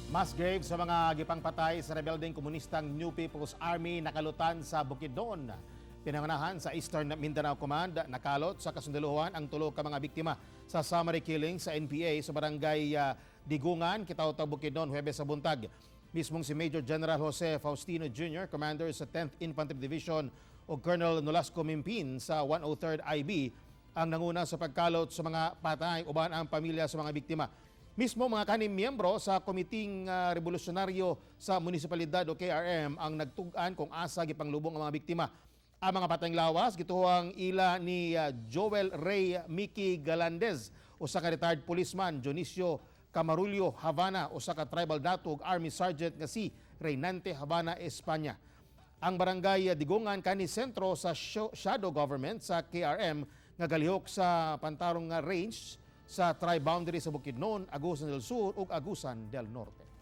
Mass grave sa mga gipangpatay sa rebeldeng komunistang New People's Army nakalutan sa Bukidnon. Pinanganahan sa Eastern Mindanao Command, nakalot sa kasundaluhan ang tulo ka mga biktima sa summary killing sa NPA sa barangay Digungan, Kitaw-Taw, Bukidnon, Huwebes sa buntag. Mismong si Major General Jose Faustino Jr., Commander sa 10th Infantry Division o Colonel Nolasco Mimpin sa 103rd IB ang nanguna sa pagkalot sa mga patay uban ang pamilya sa mga biktima. Mismo mga kanim miyembro sa Komiting Revolusyonaryo sa Munisipalidad o KRM ang nagtugan kung asa gipanglubong ang mga biktima. Ang mga patayng lawas gituhang ila ni Joel Ray Mickey Galandez, usa ka retired policeman, Dionisio Camarulio Havana, usa ka tribal datog Army Sergeant nga si Reynante Havana, Espanya. Ang barangay Digungan kani sentro sa shadow government sa KRM nga galihok sa pantarong range sa tri-boundary sa Bukidnon, Agusan del Sur ug Agusan del Norte.